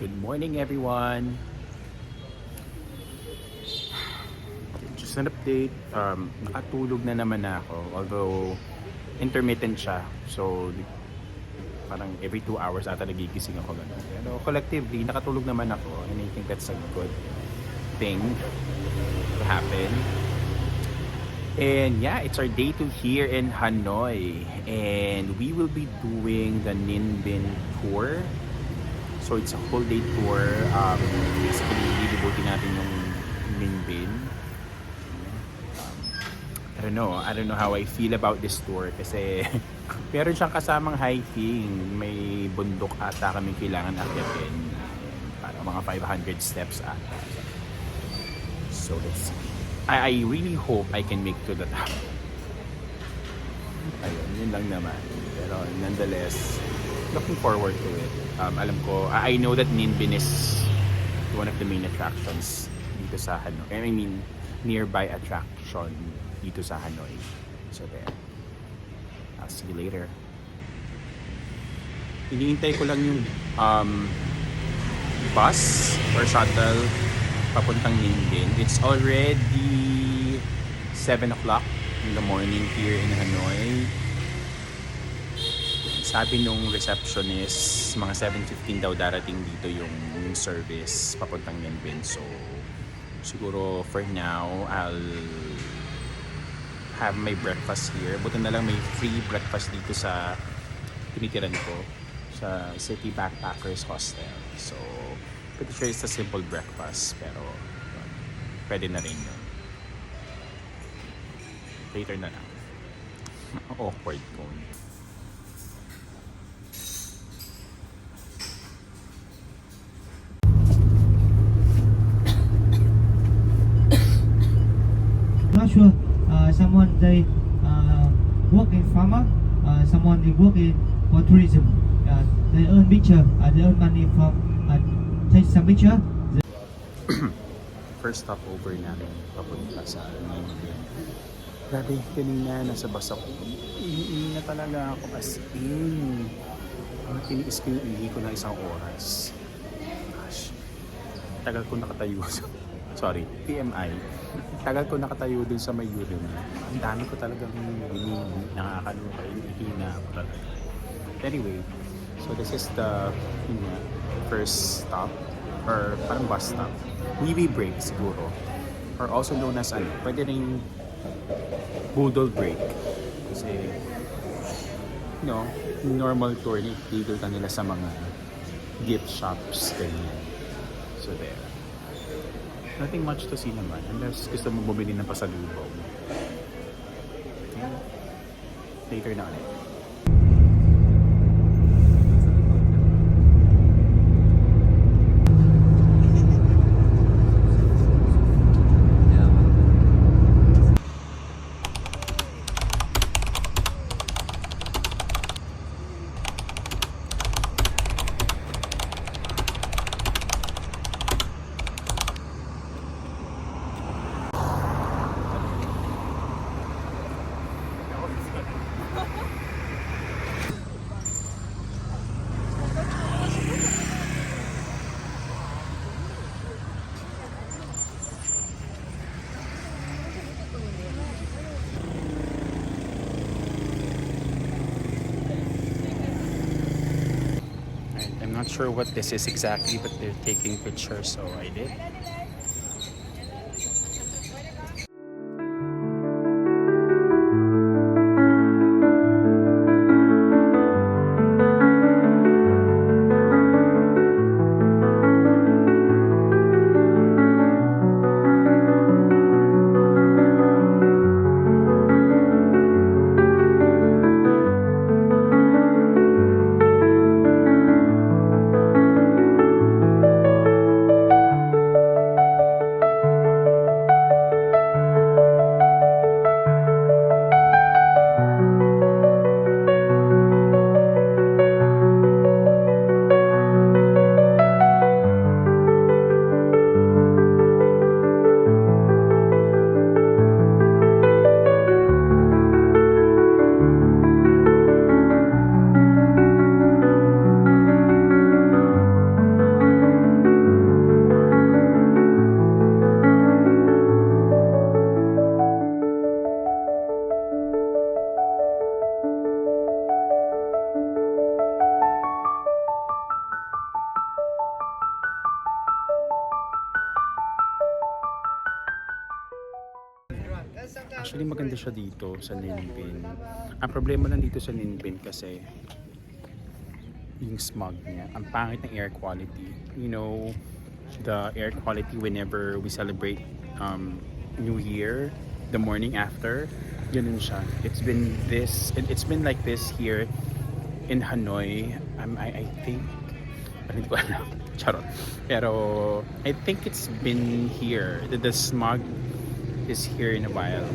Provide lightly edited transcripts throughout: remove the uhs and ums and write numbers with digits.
Good morning, everyone. Just an update. Nakatulog na naman ako. Although, intermittent siya. So, parang every 2 hours ata nagigising ako. Ganun. Pero collectively, nakatulog naman ako. And I think that's a good thing to happen. And yeah, it's our day 2 here in Hanoi. And we will be doing the Ninh Binh tour. So it's a whole day tour. Basically, lilibutin natin yung Ninh Binh. I don't know how I feel about this tour kasi meron siyang kasamang hiking. May bundok ata kami kailangan akyatin. Parang mga 500 steps ata. So let's see. I really hope I can make to the top. Ayun, yun lang naman. Pero nonetheless, looking forward to it. Alam ko, I know that Ninh Binh is one of the main attractions dito sa Hanoi. I mean, nearby attraction dito sa Hanoi. So there. I'll see you later. Iniintay ko lang yung bus or shuttle papuntang Ninh Binh. It's already 7 o'clock in the morning here in Hanoi. Sabi nung receptionist, mga 7:15 daw darating dito yung service papuntang Ninh Binh. So, siguro for now, I'll have my breakfast here. Buti na lang may free breakfast dito sa tinitiran ko sa City Backpackers Hostel. So, pretty sure it's a simple breakfast, pero pwede na rin yun. Later na lang. Awkward ko. Not sure. Someone they work in farmer. Someone they work in for tourism. They earn picture. They earn money from take some picture. First stop over namin papunta sa Ninh Binh. Grabe, kanina nasa bus ako. Iihi na talaga ako as in. Tiniis ko yung ihi ko na 1 oras. Gosh. Tagal ko nakatayo. Sorry, TMI. Tagal ko nakatayo dun sa may urinal. Ang dami ko talagang hinihingi. Nakakaluka yung ihina ako talaga. Anyway, so this is the first stop or parang bus stop. Wee break siguro. Or also known as pwede rin boodle break. Kasi normal tour dito ka nila sa mga gift shops ganyan. So there. Nothing much to see naman unless gusto mo bumili ng pasalubong. Later na ulit. I'm not sure what this is exactly, but they're taking pictures, so I did. Actually, maganda siya dito sa Ninh Binh. Ang problema lang dito sa Ninh Binh kasi yung smog niya. Ang pangit ng air quality. You know, the air quality whenever we celebrate New Year, the morning after, ganun siya. It's been like this here in Hanoi. I think, hindi ko alam. Charot. Pero, I think it's been here. The smog is here in a while.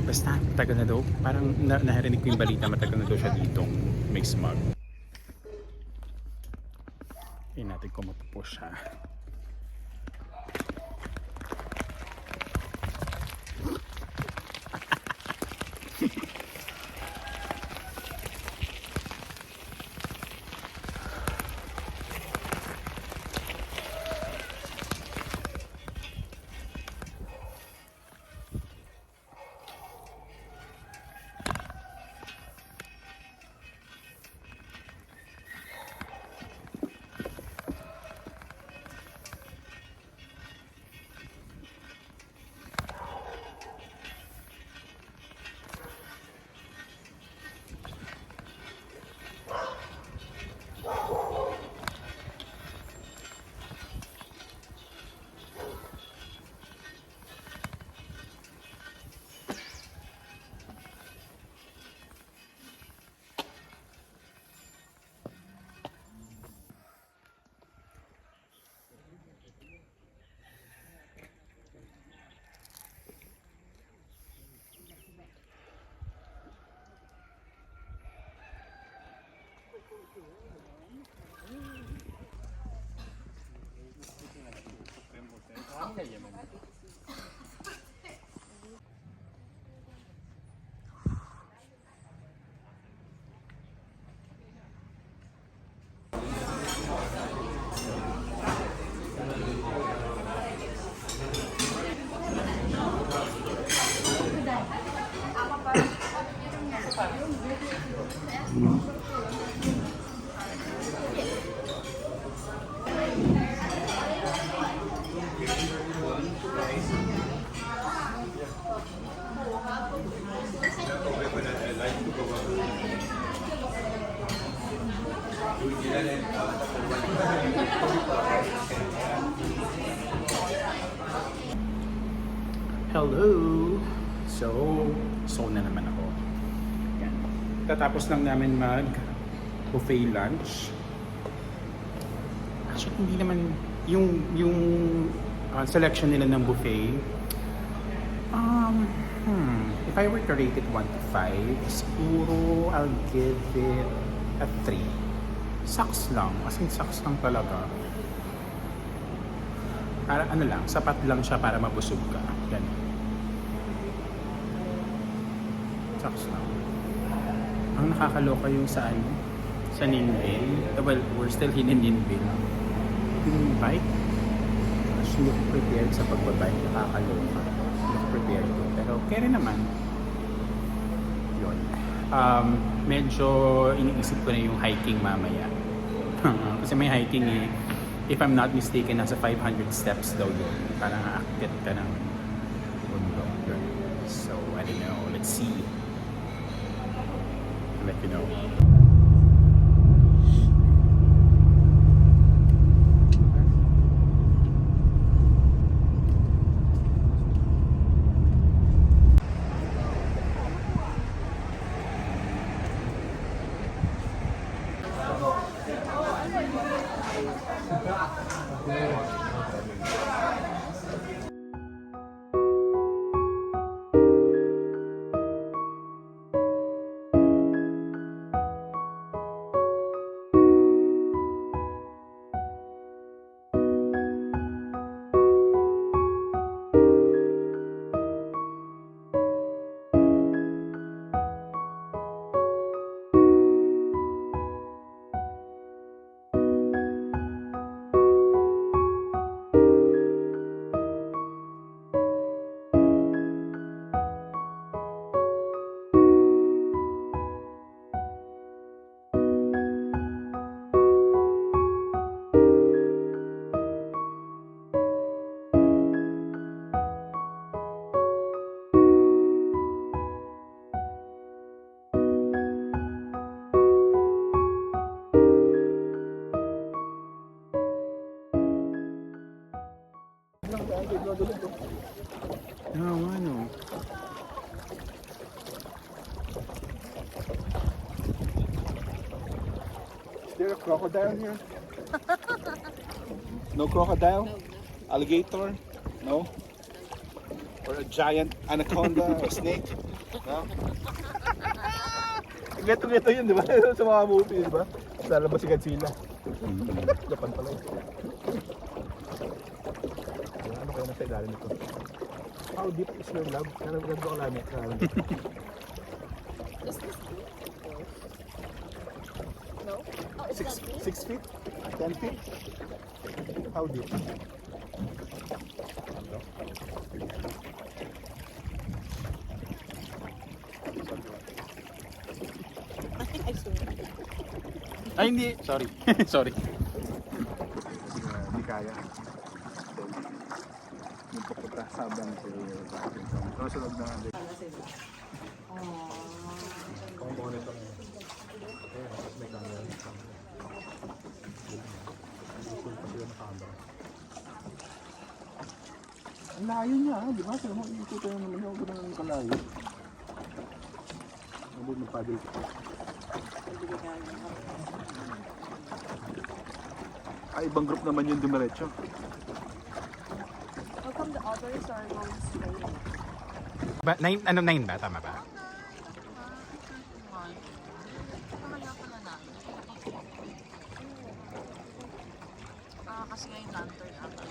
Basta, tagal na daw. Parang narinig ko yung balita, matagal na daw siya ditong may smog. Tingnan natin kung mapupo siya. Hello! So na naman ako. Yan. Tatapos lang namin mag buffet lunch. Actually, hindi naman yung selection nila ng buffet. If I were to rate it 1 to 5, siguro I'll give it a 3. Sucks lang. As in, sucks lang talaga. Para ano lang, sapat lang siya para mabusog ka. Ganun. Sucks lang. Ang nakakaloka yung sa Ninh Binh. Well, we're still in Ninh Binh. Yung bike, as you look prepared sa pagbabike, nakakaloka. Look prepared ko. Pero kaya rin naman. Yun. Medyo iniisip ko na yung hiking mamaya. Kasi may hiking eh. If I'm not mistaken, nasa 500 steps daw yun. Parang aakyat ka ng bundok. So, I don't know. Let's see. I'll let you know. tulog. Oo, ano. Is there a crocodile here? No crocodile? Alligator? No? Or a giant anaconda or snake? No? Ito yun, di ba? Sa mga movie, di ba? Sa labas si Godzilla. Japan pala yun. Ano kaya nasa ilalim nito? How deep is your love? Nalaglag ko lang. Is this deep? No? Oh, it's not deep? 6 feet? 10 feet? How deep? I swear. Ay, hindi. Sorry. Sorry. Hindi kaya. Yung pupunta sa abang si Robinson. Kasunod na natin. Kung mo nito na yun. May camera. Ang layo niya, di ba? Sino mo, ikita yung naman yung gano'n ng kalayo. Mabod ng paddle. Ay, ibang group naman yung dumiretso. How come the others are going straight? Ba, 9 ba? Tama ba? Kasi ngayon lantern ata.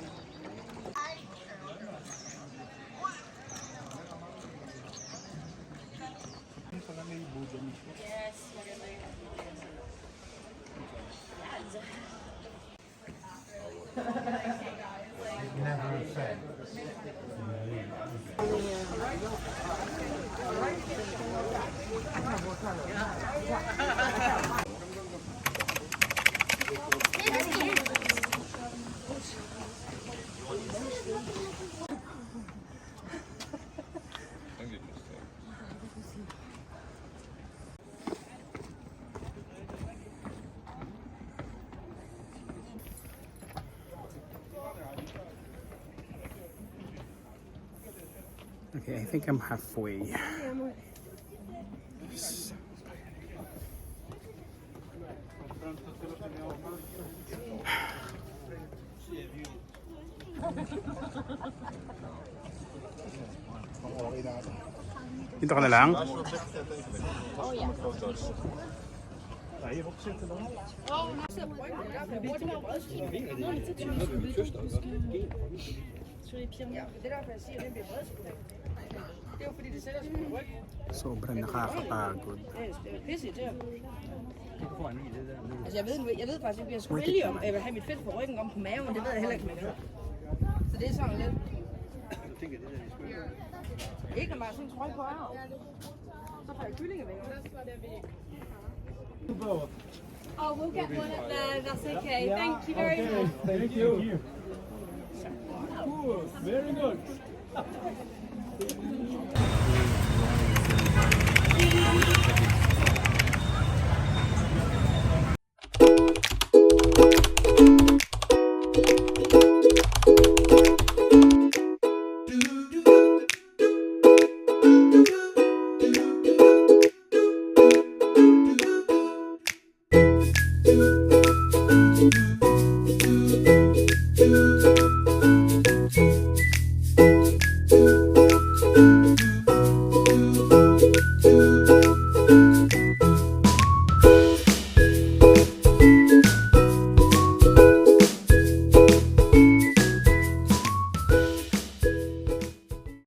Yes, maganda yun. Okay, I think I'm halfway. Dito ka na lang? Sobrang nakakapagod. Altså jeg ved faktisk ikke, jeg skulle vælge om jeg vil have mit fedt på ryggen om på maven, men det ved jeg heller ikke, om jeg gør. Så det er sådan lidt. Ikke når man har sådan en trøje på arm. Så får jeg kyllingevinger. Oh, we'll get one up there. That's okay. Thank you very much. Thank you. Cool. Very good.